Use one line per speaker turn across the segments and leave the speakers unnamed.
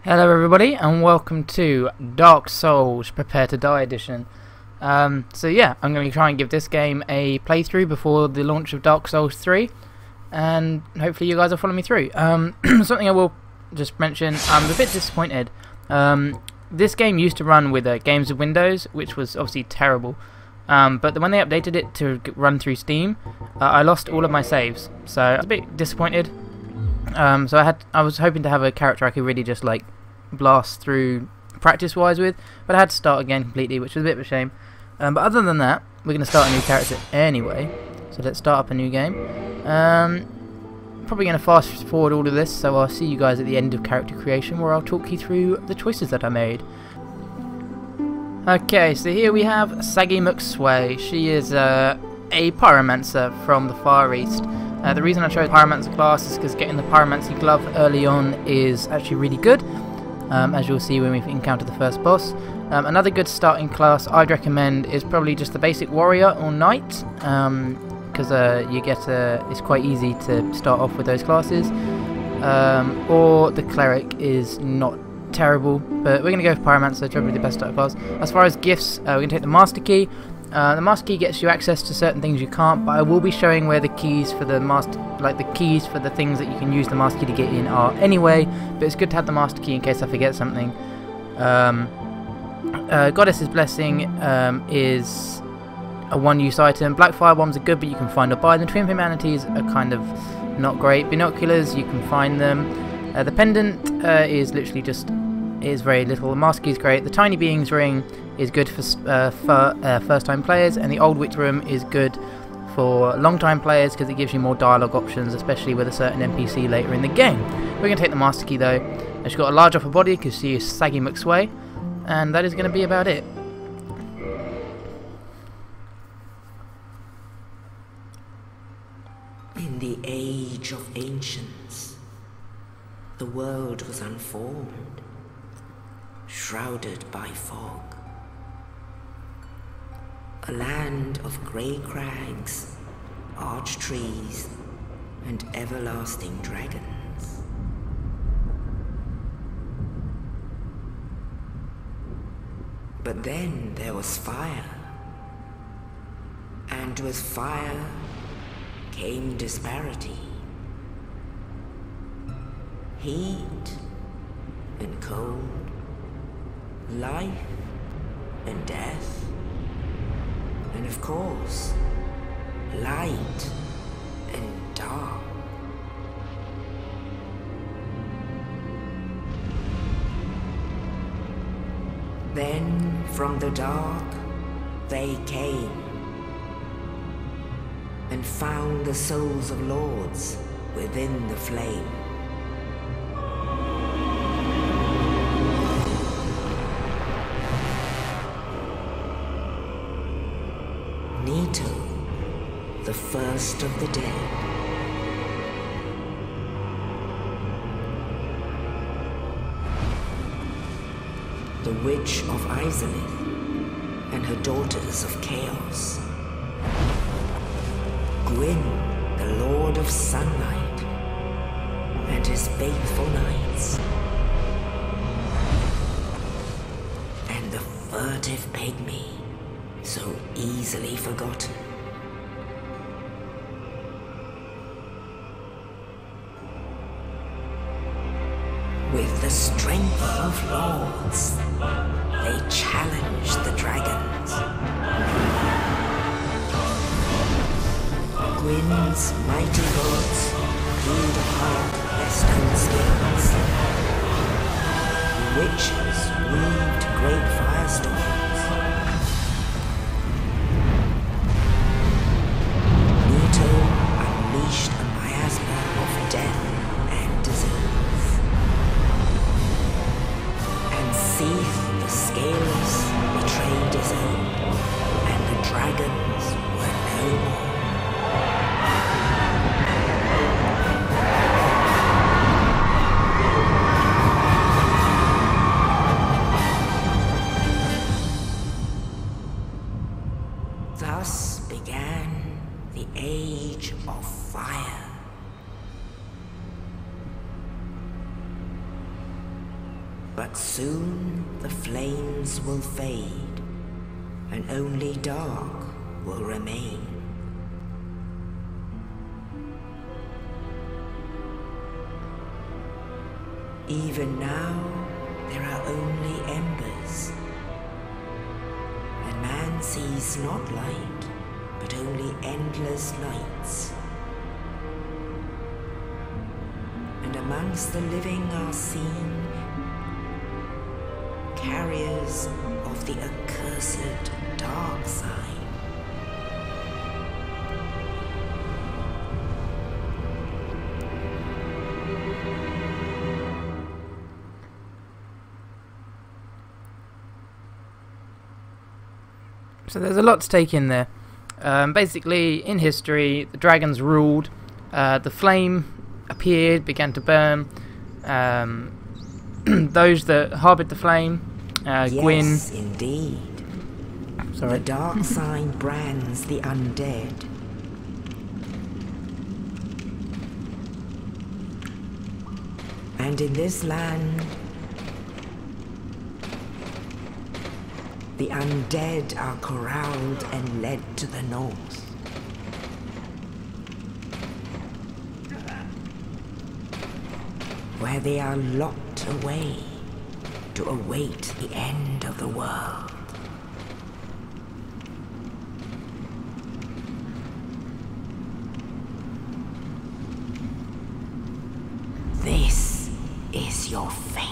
Hello everybody and welcome to Dark Souls Prepare to Die edition. So yeah, I'm going to try and give this game a playthrough before the launch of Dark Souls 3 and hopefully you guys will follow me through. Something I will just mention, I'm a bit disappointed. This game used to run with Games with Windows, which was obviously terrible, but when they updated it to run through Steam, I lost all of my saves, so I was a bit disappointed. So I was hoping to have a character I could really just like blast through practice-wise with, but I had to start again completely, which was a bit of a shame. But other than that, we're going to start a new character anyway. So let's start up a new game. Probably going to fast forward all of this, so I'll see you guys at the end of character creation, where I'll talk you through the choices that I made. Okay, so here we have Saggy McSway. She is a pyromancer from the Far East. The reason I chose Pyromancer class is because getting the Pyromancy glove early on is actually really good, as you'll see when we encounter the first boss. Another good starting class I'd recommend is probably just the basic Warrior or Knight, because it's quite easy to start off with those classes. Or the Cleric is not terrible, but we're going to go for Pyromancer, probably the best starter class. As far as gifts, we're going to take the Master Key. The Master Key gets you access to certain things you can't, but I will be showing where the keys for the keys for the things that you can use the Master Key to get in are anyway, but it's good to have the Master Key in case I forget something. Goddess's Blessing is a one-use item. Black Fire Bombs are good, but you can find or buy them. Twin Humanities are kind of not great. Binoculars, you can find them. The Pendant is literally just very little. The Master Key is great. The Tiny Beings Ring is good for first-time players, and the Old Witch Room is good for long-time players because it gives you more dialogue options, especially with a certain NPC later in the game. We're going to take the Master Key though. She's got a large upper body because she is Saggy McSway, and that is going to be about it.
In the age of ancients, the world was unformed, shrouded by fog. A land of grey crags, arched trees, and everlasting dragons. But then there was fire, and with fire came disparity. Heat and cold, life and death, and of course, light and dark. Then from the dark they came and found the souls of lords within the flame. The first of the dead. The Witch of Izalith and her daughters of Chaos. Gwyn, the Lord of Sunlight, and his faithful knights. And the furtive pygmy, so easily forgotten. With the strength of lords, they challenged the dragons. Gwyn's mighty gods peeled apart their stone skills. Witches weaved great firestorms. Nito unleashed a miasma of death and disease. Seeth the scales betrayed his own, and the dragons were no more. Thus began the Age of Fire. But soon the flames will fade, and only dark will remain. Even now, there are only embers, and man sees not light, but only endless nights. And amongst the living are seen carriers of the accursed dark side.
So there's a lot to take in there. Basically, in history, the dragons ruled, the flame appeared, began to burn. Those that harboured the flame, Gwyn...
Yes, indeed.
Sorry.
The dark side brands the undead. And in this land, the undead are corralled and led to the north. Where they are locked away to await the end of the world. This is your fate.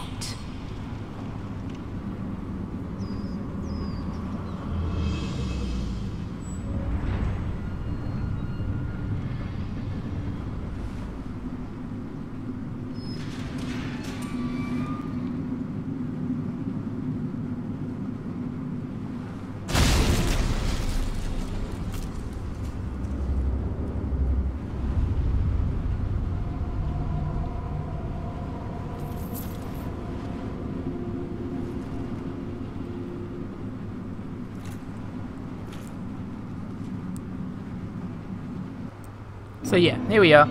So yeah, here we are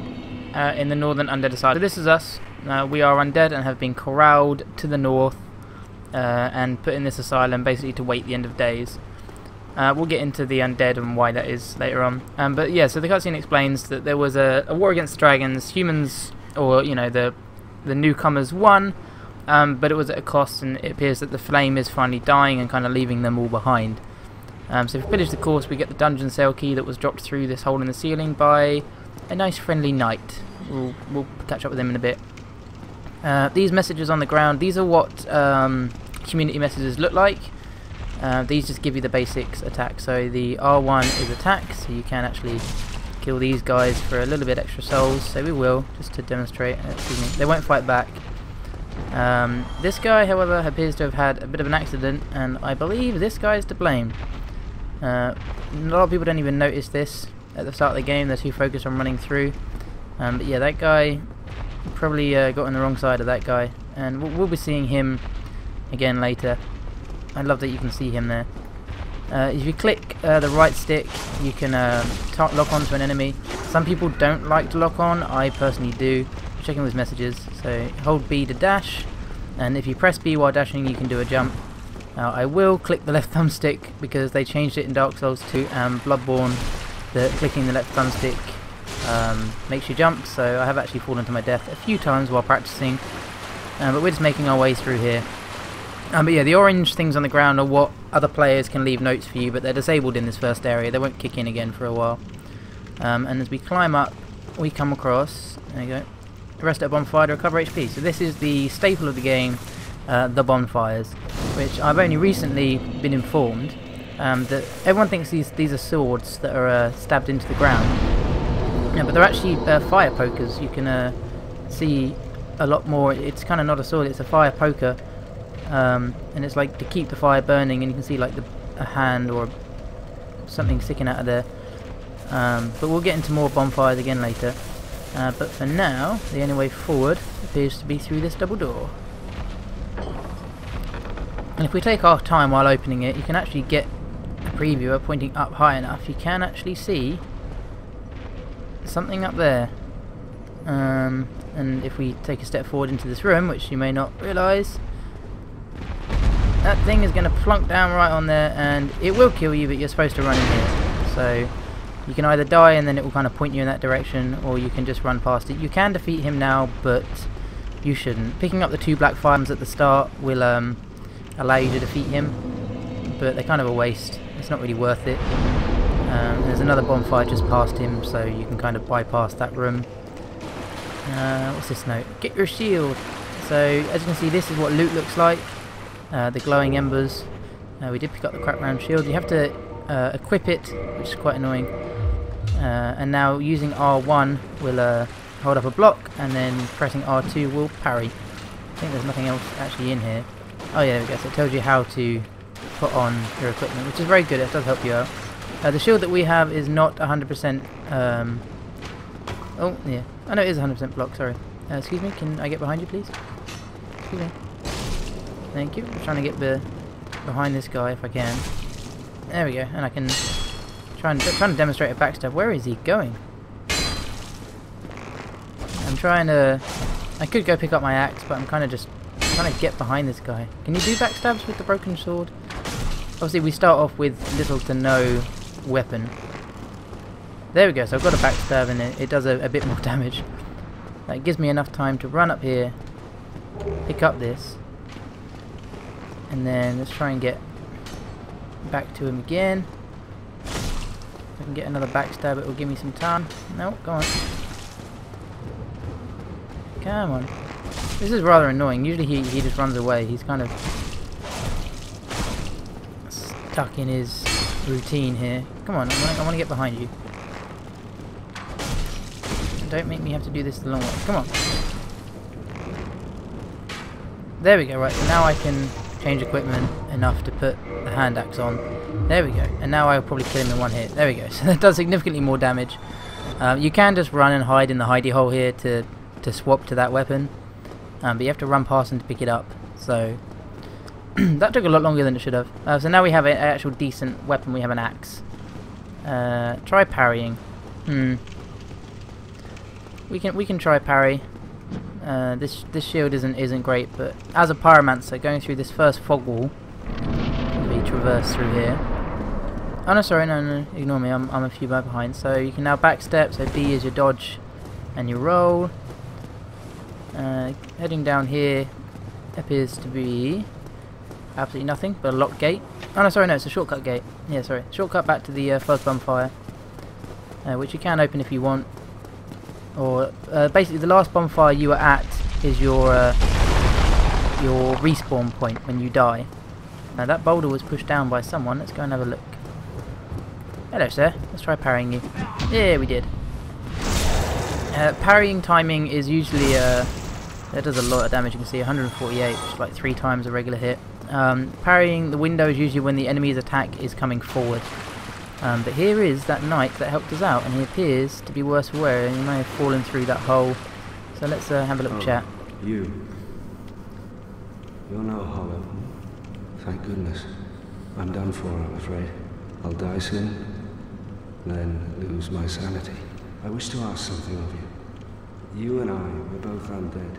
in the northern Undead Asylum. So this is us. We are undead and have been corralled to the north and put in this asylum basically to wait the end of days. We'll get into the undead and why that is later on. But yeah, so the cutscene explains that there was a war against dragons. Humans, or you know, the newcomers won, but it was at a cost, and it appears that the flame is finally dying and kind of leaving them all behind. So if we finish the course, we get the dungeon cell key that was dropped through this hole in the ceiling by a nice friendly knight. We'll catch up with him in a bit. These messages on the ground, these are what community messages look like. These just give you the basics attack. So the R1 is attack, so you can actually kill these guys for a little bit extra souls. So we will, just to demonstrate. Excuse me. They won't fight back. This guy, however, appears to have had a bit of an accident, and I believe this guy is to blame. A lot of people don't even notice this at the start of the game. They're too focused on running through. But yeah, that guy probably got on the wrong side of that guy, and we'll be seeing him again later. I love that you can see him there. If you click the right stick, you can lock onto an enemy. Some people don't like to lock on. I personally do. Checking with messages. So hold B to dash, and if you press B while dashing, you can do a jump. Now I will click the left thumbstick because they changed it in Dark Souls 2 and Bloodborne that clicking the left thumbstick makes you jump, so I have actually fallen to my death a few times while practicing, but we're just making our way through here. But yeah, the orange things on the ground are what other players can leave notes for you, but they're disabled in this first area. They won't kick in again for a while. And as we climb up, we come across, there you go, rest at a bonfire to recover HP. So this is the staple of the game, the bonfires, which I've only recently been informed that everyone thinks these are swords that are stabbed into the ground. Yeah, but they're actually fire pokers. You can see a lot more. It's kind of not a sword, it's a fire poker, and it's like to keep the fire burning, and you can see like a hand or something sticking out of there. But we'll get into more bonfires again later. But for now, the only way forward appears to be through this double door. And if we take our time while opening it, you can actually get a previewer pointing up high enough. You can actually see something up there. And if we take a step forward into this room, which you may not realise, that thing is going to plunk down right on there, and it will kill you, but you're supposed to run in here. So you can either die and then it will kind of point you in that direction, or you can just run past it. You can defeat him now, but you shouldn't. Picking up the 2 black firearms at the start will allow you to defeat him, but they're kind of a waste. It's not really worth it. There's another bonfire just past him, so you can kind of bypass that room. What's this note? Get your shield. So as you can see, this is what loot looks like. The glowing embers. We did pick up the crack round shield. You have to equip it, which is quite annoying. And now using R1 will hold up a block, and then pressing R2 will parry. I think there's nothing else actually in here. Oh yeah, there we go. So it tells you how to put on your equipment, which is very good. It does help you out. The shield that we have is not 100%. Oh yeah, I know it is 100% block. Sorry. Excuse me. Can I get behind you, please? Excuse me. Thank you. I'm trying to get behind this guy if I can. There we go. And I can trying to demonstrate a backstab. Where is he going? I'm trying to. I could go pick up my axe, but I'm kind of just trying to get behind this guy. Can you do backstabs with the broken sword? Obviously, we start off with little to no weapon. There we go. So I've got a backstab, and it does a bit more damage. That gives me enough time to run up here, pick up this, and then let's try and get back to him again. If I can get another backstab, it will give me some time. No, go on. Come on. This is rather annoying. Usually he just runs away. He's kind of stuck in his routine here. Come on, I want to get behind you. Don't make me have to do this the long way. Come on. There we go. Right, so now I can change equipment enough to put the hand axe on. There we go. And now I'll probably kill him in one hit. There we go. So that does significantly more damage. You can just run and hide in the hidey hole here to swap to that weapon. But you have to run past him to pick it up. So that took a lot longer than it should have. So now we have an actual decent weapon. We have an axe. Try parrying. We can try parry. This shield isn't great, but as a pyromancer, going through this first fog wall, we traverse through here. Oh no, sorry, no, ignore me. I'm a few behind. So you can now backstep. So B is your dodge and your roll. Heading down here appears to be absolutely nothing but a locked gate. Oh no, sorry, no, it's a shortcut gate. Yeah, sorry, shortcut back to the first bonfire, which you can open if you want. Or basically, the last bonfire you were at is your respawn point when you die. Now that boulder was pushed down by someone. Let's go and have a look. Hello, sir. Let's try parrying you. Yeah, we did. Parrying timing is usually that does a lot of damage. You can see 148, which is like 3 times a regular hit. Parrying the window is usually when the enemy's attack is coming forward. But here is that knight that helped us out, and he appears to be worse for wear, and he may have fallen through that hole. So let's have a little chat.
You're no hollow. Thank goodness. I'm done for, I'm afraid. I'll die soon, then lose my sanity. I wish to ask something of you. You and I were both undead.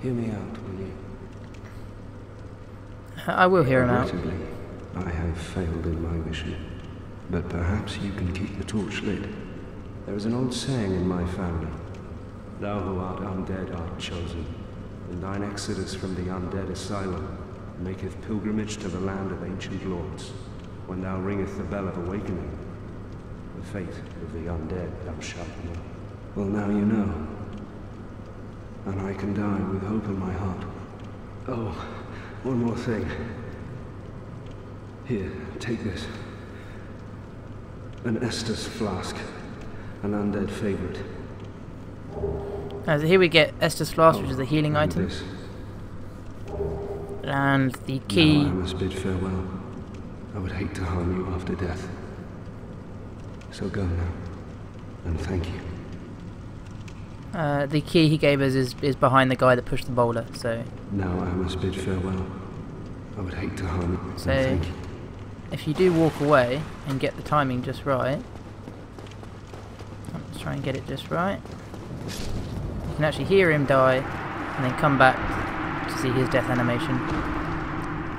Hear me out, will you?
I will hear him out.
Regrettably, I have failed in my mission, but perhaps you can keep the torch lit. There is an old saying in my family: thou who art undead art chosen, and thine exodus from the Undead Asylum maketh pilgrimage to the land of ancient lords. When thou ringeth the bell of awakening, the fate of the undead thou shalt know. Well, now you know, and I can die with hope in my heart. Oh, one more thing. Here, take this. An Estus flask. An undead favorite.
So here we get Estus flask, which is a healing
and
item.
This.
And the key.
Now I must bid farewell. I would hate to harm you after death. So go now, and thank you.
The key he gave us is behind the guy that pushed the boulder. So.
Now I must bid farewell. I would hate to harm you,
So,
and thank you.
if you do walk away and get the timing just right, let's try and get it just right. You can actually hear him die, and then come back to see his death animation.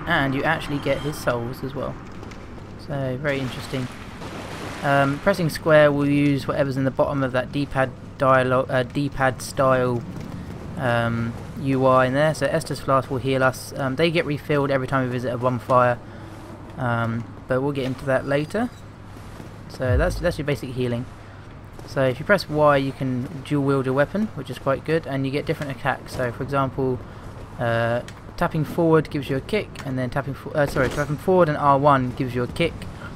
and you actually get his souls as well. So very interesting. Pressing square will use whatever's in the bottom of that D-pad D-pad style UI in there. So Estus Flask will heal us. They get refilled every time we visit a bonfire, but we'll get into that later. So that's your basic healing. So if you press Y, you can dual wield your weapon, which is quite good, and you get different attacks. So for example, tapping forward gives you a kick, and then tapping forward and R1 gives you a kick.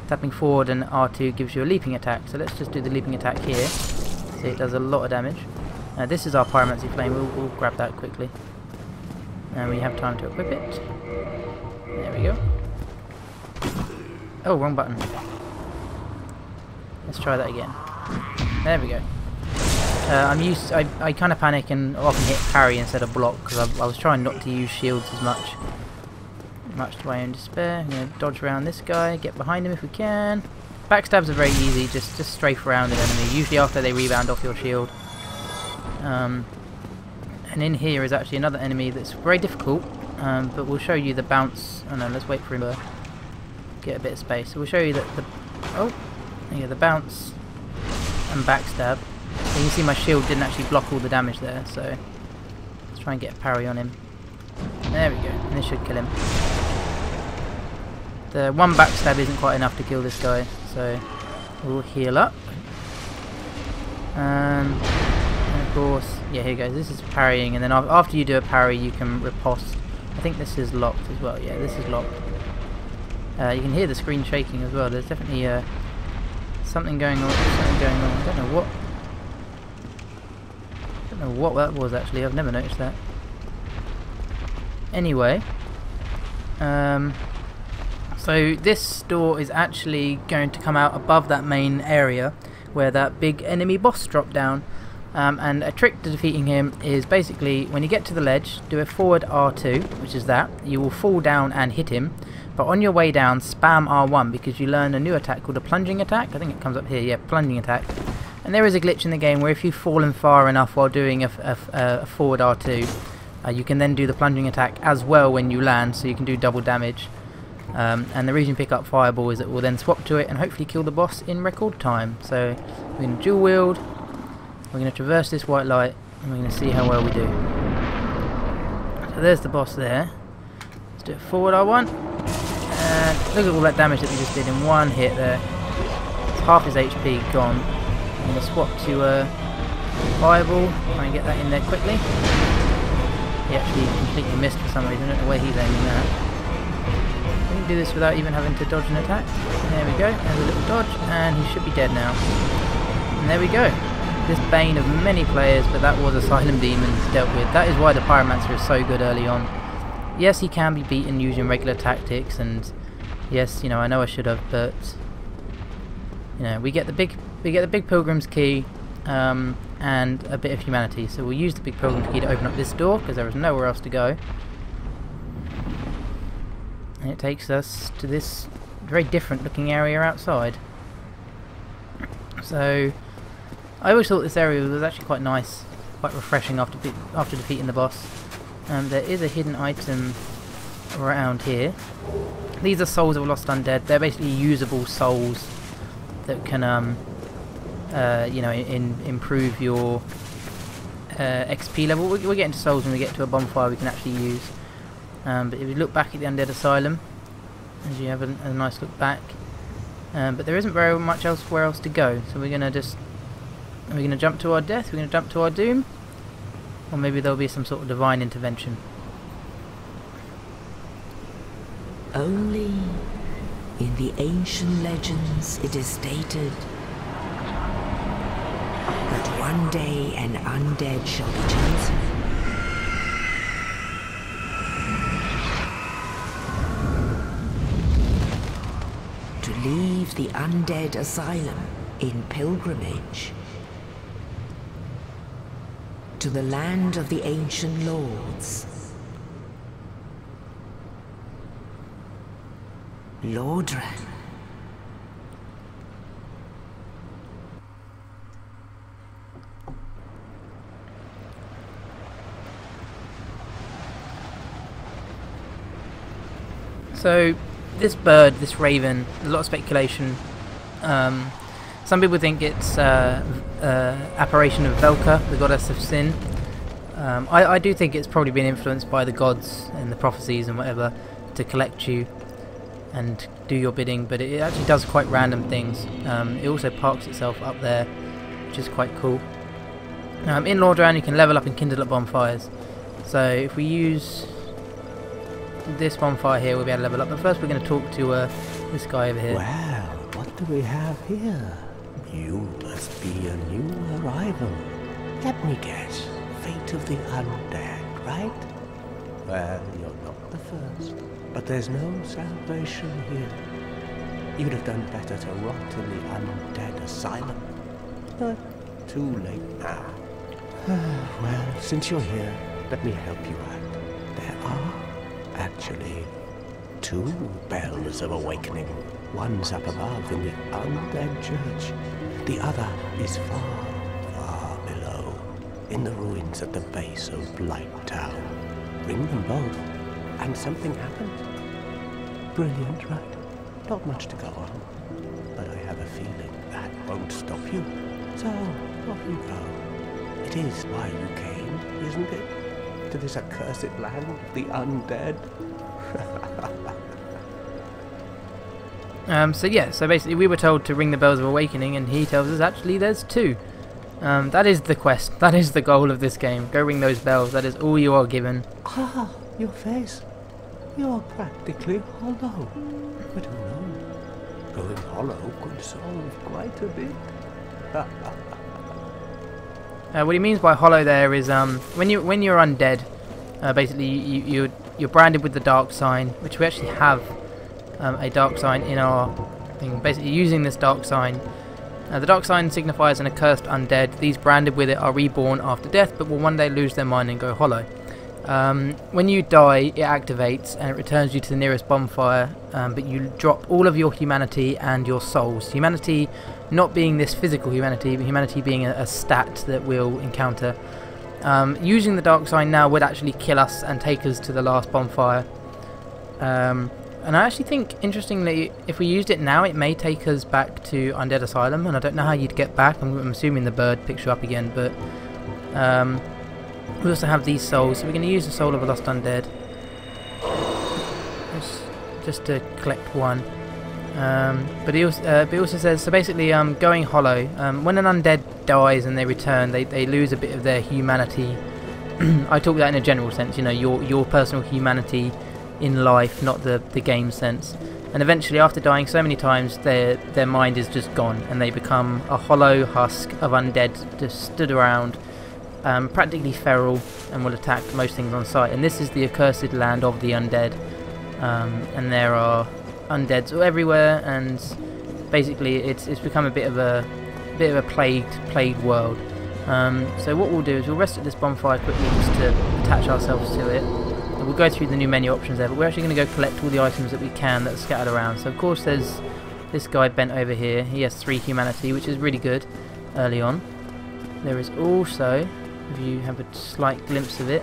Tapping forward and R2 gives you a leaping attack. So let's just do the leaping attack here. So it does a lot of damage. This is our Pyromancy Flame. We'll grab that quickly, and we have time to equip it. There we go. Oh, wrong button. Let's try that again. There we go. I kind of panic and often hit parry instead of block because I was trying not to use shields as much. Much to my own despair. I'm going to dodge around this guy, get behind him if we can. Backstabs are very easy, just strafe around an enemy, usually after they rebound off your shield. And in here is actually another enemy that's very difficult, but we'll show you the bounce. Oh no, let's wait for him to get a bit of space. So we'll show you that the bounce and backstab. You can see my shield didn't actually block all the damage there, so let's try and get a parry on him. There we go, and this should kill him. The one backstab isn't quite enough to kill this guy, so we'll heal up. And of course, yeah, here goes. This is parrying, and then after you do a parry, you can riposte. I think this is locked as well. Yeah, this is locked. You can hear the screen shaking as well. There's definitely something going on. I don't know what that was actually. I've never noticed that. Anyway, so this door is actually going to come out above that main area where that big enemy boss dropped down. And a trick to defeating him is basically when you get to the ledge, do a forward R2, which is that. You will fall down and hit him, but on your way down, spam R1 because you learn a new attack called a plunging attack. I think it comes up here, yeah, plunging attack. And there is a glitch in the game where if you've fallen far enough while doing a forward R2, you can then do the plunging attack as well when you land, so you can do double damage. And the reason you pick up Fireball is that we'll then swap to it and hopefully kill the boss in record time. So we're going to dual wield, we're going to traverse this white light, and we're going to see how well we do. So there's the boss there. Let's do it forward R1. And look at all that damage that we just did in one hit there. It's half his HP gone. I'm going to swap to Fireball, try and get that in there quickly. He actually completely missed for some reason. I don't know where he's aiming at. We can do this without even having to dodge an attack. There we go. There's a little dodge, and he should be dead now. And there we go. This bane of many players, but that was Asylum Demons dealt with. That is why the Pyromancer is so good early on. Yes, he can be beaten using regular tactics, and yes, you know, I know I should have, but you know, we get the big Pilgrim's Key. And a bit of humanity. So we'll use the big Pilgrim's Key to open up this door because there is nowhere else to go. And it takes us to this very different looking area outside. So I always thought this area was actually quite nice, quite refreshing after defeating the boss. There is a hidden item around here. These are souls of lost undead. They're basically usable souls that can you know, improve your XP level. We'll get into souls when we get to a bonfire we can actually use. But if you look back at the Undead Asylum, as you have a nice look back, but there isn't very much elsewhere else to go. So we're gonna jump to our death. We're gonna jump to our doom, or maybe there'll be some sort of divine intervention.
Only in the ancient legends it is stated that one day an undead shall be chosen. To leave the Undead Asylum in pilgrimage to the land of the ancient lords. Lordran.
So this bird, this raven, a lot of speculation. Some people think it's apparition of Velka, the goddess of sin. I do think it's probably been influenced by the gods and the prophecies and whatever to collect you and do your bidding, but it actually does quite random things. It also parks itself up there, which is quite cool. In Lordaeron you can level up and kindle up bonfires. So if we use this bonfire here, we'll be able to level up. But first we're going to talk to this guy over here.
Well, what do we have here? You must be a new arrival. Let me guess. Fate of the undead, right? Well, you're not the first. But there's no salvation here. You'd have done better to rot in the Undead Asylum. But too late now. Well, since you're here, let me help you out. There are actually 2 bells of awakening. One's up above in the Undead Church. The other is far, far below, in the ruins at the base of Blight Town. Ring them both, and something happens. Brilliant, right? Not much to go on, but I have a feeling that won't stop you. So, off you go. It is why you came, isn't it? To this accursed land of the undead?
So basically we were told to ring the bells of awakening, and he tells us actually there's 2. That is the quest, that is the goal of this game. Go ring those bells, that is all you are given.
Ah, your face. You're practically hollow. But who knows? Going hollow could solve quite a bit.
What he means by hollow there is when you're undead, basically you're branded with the dark sign, which we actually have a dark sign in our thing. Basically using this dark sign, the dark sign signifies an accursed undead. These branded with it are reborn after death, but will one day lose their mind and go hollow. When you die, it activates and it returns you to the nearest bonfire, but you drop all of your humanity and your souls. Humanity not being this physical humanity, but humanity being a stat that we'll encounter. Using the dark sign now would actually kill us and take us to the last bonfire. And I actually think, interestingly, if we used it now, it may take us back to Undead Asylum, and I don't know how you'd get back. I'm assuming the bird picks you up again, but we also have these souls, so we're going to use the soul of a lost undead just to collect one. But he also says, so basically going hollow, when an undead dies and they return, they lose a bit of their humanity. I talk that in a general sense, you know, your personal humanity in life, not the game sense. And eventually, after dying so many times, their mind is just gone, and they become a hollow husk of undead just stood around, practically feral, and will attack most things on sight. And this is the accursed land of the undead, and there are undeads everywhere, and basically it's become a bit of a plagued world. So what we'll do is we'll rest at this bonfire quickly just to attach ourselves to it. And we'll go through the new menu options there, but we're actually going to go collect all the items that we can that are scattered around. So of course there's this guy bent over here. He has 3 humanity, which is really good early on. There is also, if you have a slight glimpse of it,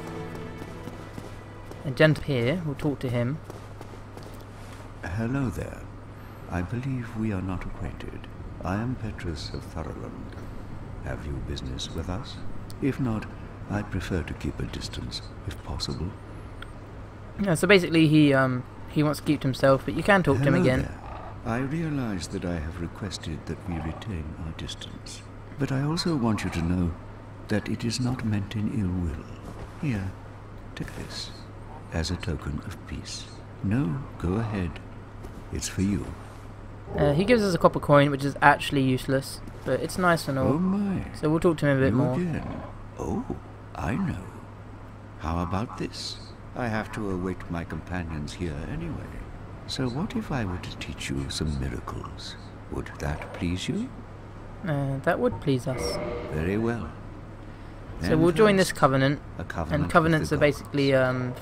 a gentleman here. We'll talk to him.
Hello there. I believe we are not acquainted. I am Petrus of Thoroland. Have you business with us? If not, I'd prefer to keep a distance, if possible.
Yeah, so basically he wants to keep to himself, but you can talk to him again.
There. I realize that I have requested that we retain our distance, but I also want you to know that it is not meant in ill will. Here, take this, as a token of peace. No, go ahead. It's for you.
He gives us a copper coin, which is actually useless, but it's nice and all.
Oh my.
So we'll talk to him a bit more.
Again. Oh, I know. How about this? I have to await my companions here anyway. So what if I were to teach you some miracles? Would that please you?
That would please us.
Very well.
So we'll join this covenant. And covenants are basically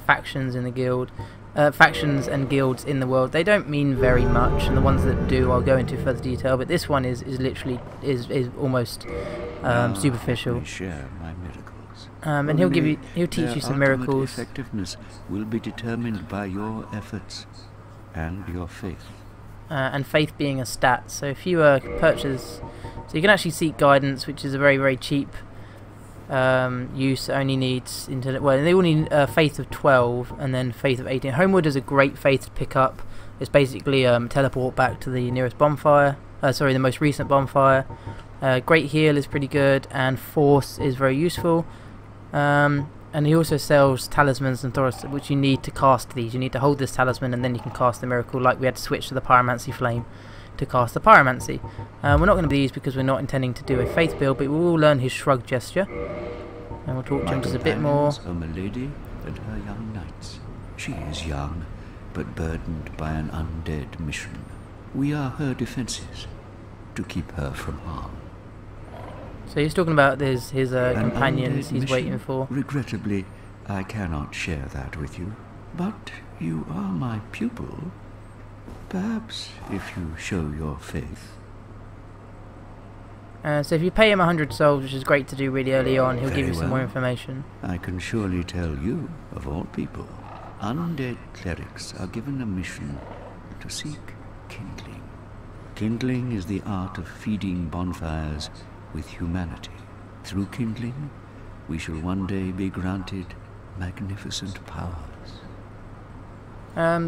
factions in the guild. Factions and guilds in the world. They don't mean very much, and the ones that do I'll go into further detail, but this one is literally is almost superficial.
Share my miracles.
And he'll teach you some miracles.
Effectiveness will be determined by your efforts, and your faith.
And faith being a stat. So if you purchase, so you can actually seek guidance, which is a very cheap use. Only needs well, they all need faith of 12 and then faith of 18. Homewood is a great faith to pick up. It's basically teleport back to the nearest bonfire. Sorry, the most recent bonfire. Great heal is pretty good, and force is very useful. And he also sells talismans and Thoros, which you need to cast these. You need to hold this talisman and then you can cast the miracle, like we had to switch to the pyromancy flame to cast the pyromancy. We're not going to do these because we're not intending to do a faith build, but we will learn his shrug gesture. And we'll talk to him just a bit more.
Are Milady and her young knights. She is young, but burdened by an undead mission. We are her defences, to keep her from harm.
So he's talking about his companions he's
mission?
waiting for.
Regrettably, I cannot share that with you. But you are my pupil. Perhaps if you show your faith.
So if you pay him 100 souls, which is great to do really early on, he'll give you some more information.
I can surely tell you, of all people, undead clerics are given a mission to seek kindling. Kindling is the art of feeding bonfires with humanity. Through kindling, we shall one day be granted magnificent powers.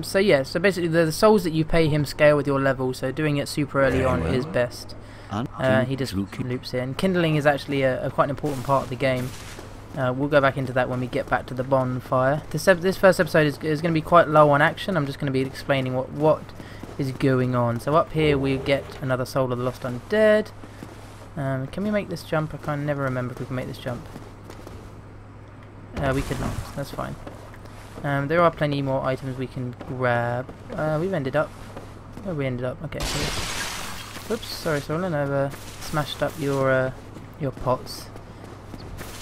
So yeah, so basically the souls that you pay him scale with your level, so doing it super early on is best. He just loops in. Kindling is actually a quite an important part of the game. We'll go back into that when we get back to the bonfire. This first episode is going to be quite low on action. I'm just going to be explaining what is going on. So up here we get another soul of the lost undead. Can we make this jump? I can never remember if we can make this jump. We could not. That's fine. There are plenty more items we can grab. We've ended up. Where we ended up? Okay. So whoops. Sorry, Solon. I've smashed up your pots.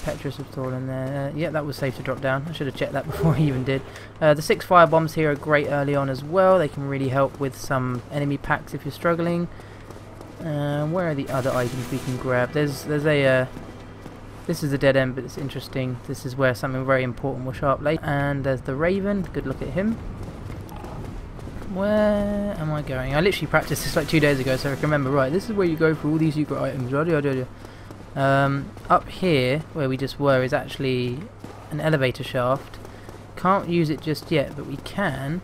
Petrus was all in there. Yeah, that was safe to drop down. I should have checked that before I even did. The 6 fire bombs here are great early on as well. They can really help with some enemy packs if you're struggling. Where are the other items we can grab? There's a this is a dead end, but it's interesting. This is where something very important will show up later. And there's the Raven. Good look at him. Where am I going? I literally practiced this like 2 days ago, so I can remember. Right, this is where you go for all these secret items. Up here, where we just were, is actually an elevator shaft. Can't use it just yet, but we can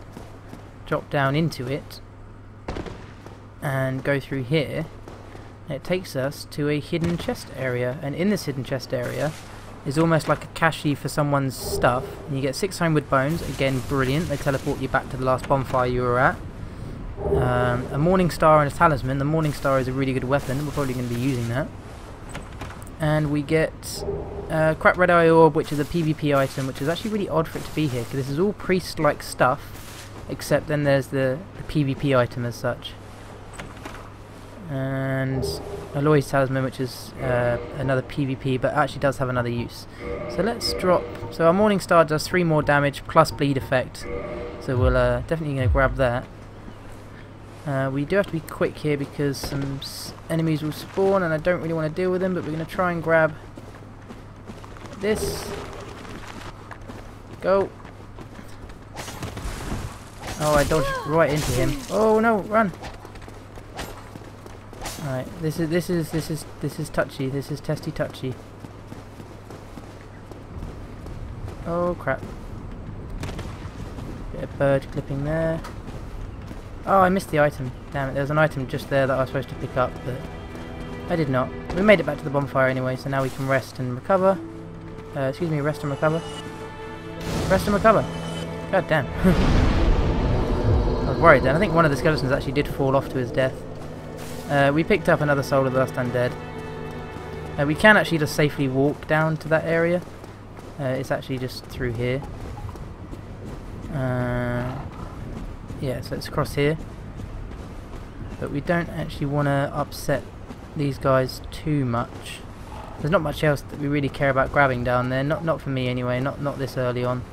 drop down into it and go through here. It takes us to a hidden chest area, and in this hidden chest area is almost like a cache for someone's stuff. And you get 6 homeward bones, again brilliant. They teleport you back to the last bonfire you were at. A morning star and a talisman. The morning star is a really good weapon. We're probably going to be using that. And we get crap red eye orb, which is a PvP item, which is actually really odd for it to be here, because this is all priest-like stuff, except then there's the PvP item as such. And Aloy's talisman, which is another PvP, but actually does have another use. So let's drop. So our morning star does 3 more damage plus bleed effect. So we'll definitely going to grab that. We do have to be quick here because some enemies will spawn, and I don't really want to deal with them. But we're going to try and grab this. Go. Oh, I dodged right into him. Oh no, run! Alright, this is touchy. This is testy touchy. Oh crap! Bit of bird clipping there. Oh, I missed the item. Damn it! There's an item just there that I was supposed to pick up, but I did not. We made it back to the bonfire anyway, so now we can rest and recover. Excuse me, rest and recover. Rest and recover. God damn. I was worried then. I think one of the skeletons actually did fall off to his death. We picked up another soul of the last undead. We can actually just safely walk down to that area. It's actually just through here. Yeah, so it's across here. But we don't actually want to upset these guys too much. There's not much else that we really care about grabbing down there. Not for me anyway. Not this early on.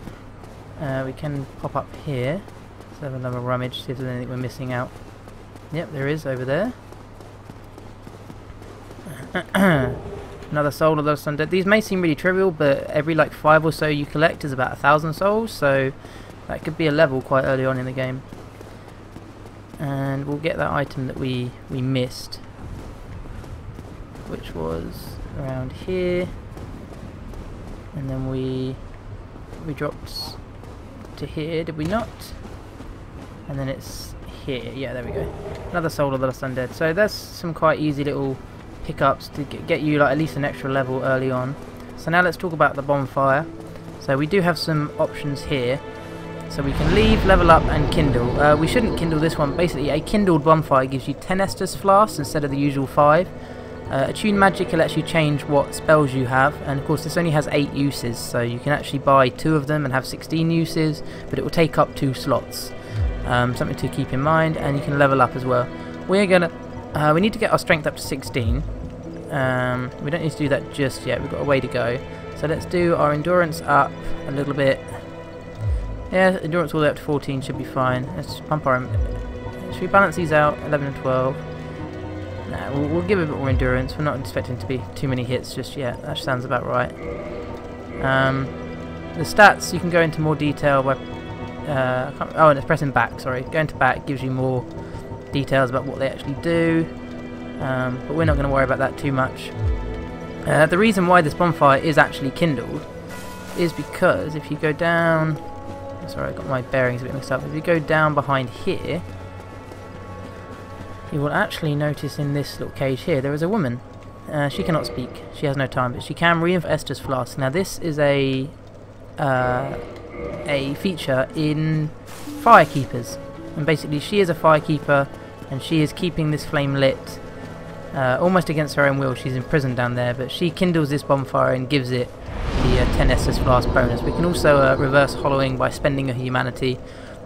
We can pop up here. Let's have another rummage. See if there's anything we're missing out. Yep, there is over there. Another soul of those undead. These may seem really trivial, but every like 5 or so you collect is about 1,000 souls, so that could be a level quite early on in the game. and we'll get that item that we missed, which was around here, and then we dropped to here, did we not? And then it's here, yeah, there we go. Another Soul of the Lost Undead. So there's some quite easy little pickups to get you like at least an extra level early on. So now let's talk about the Bonfire. So we do have some options here. So we can leave, level up, and kindle. We shouldn't kindle this one. Basically, a kindled Bonfire gives you 10 Estus flasks instead of the usual 5. Attune Magic lets you change what spells you have, and of course this only has 8 uses, so you can actually buy 2 of them and have 16 uses, but it will take up 2 slots. Something to keep in mind, and you can level up as well. We need to get our strength up to 16. We don't need to do that just yet, we've got a way to go. So let's do our endurance up a little bit. Yeah, endurance all the way up to 14 should be fine. Let's pump our... Should we balance these out? 11 and 12. Nah, we'll give it a bit more endurance. We're not expecting to be too many hits just yet. That sounds about right. The stats, you can go into more detail by... oh, and it's pressing back, sorry. Going to back gives you more details about what they actually do. But we're not going to worry about that too much. The reason why this Bonfire is actually kindled is because if you go down... Sorry, I got my bearings a bit mixed up. If you go down behind here, you will actually notice in this little cage here there is a woman. She cannot speak, she has no time, but she can reinforce Estus flasks. Now this is a feature in Firekeepers, and basically she is a Firekeeper and she is keeping this flame lit almost against her own will. She's imprisoned down there, but she kindles this Bonfire and gives it the 10 Estus flask bonus. We can also reverse hollowing by spending a humanity.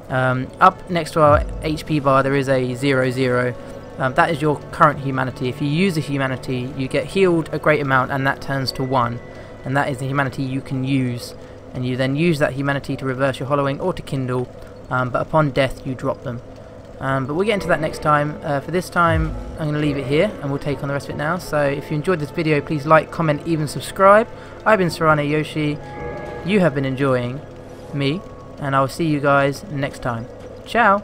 Up next to our HP bar there is a 0-0. That is your current humanity. If you use a humanity, you get healed a great amount, and that turns to 1. And that is the humanity you can use. And you then use that humanity to reverse your hollowing or to kindle, but upon death you drop them. But we'll get into that next time. For this time, I'm going to leave it here, and we'll take on the rest of it now. So if you enjoyed this video, please like, comment, even subscribe. I've been CyranoYoshi. You have been enjoying me, and I will see you guys next time. Ciao!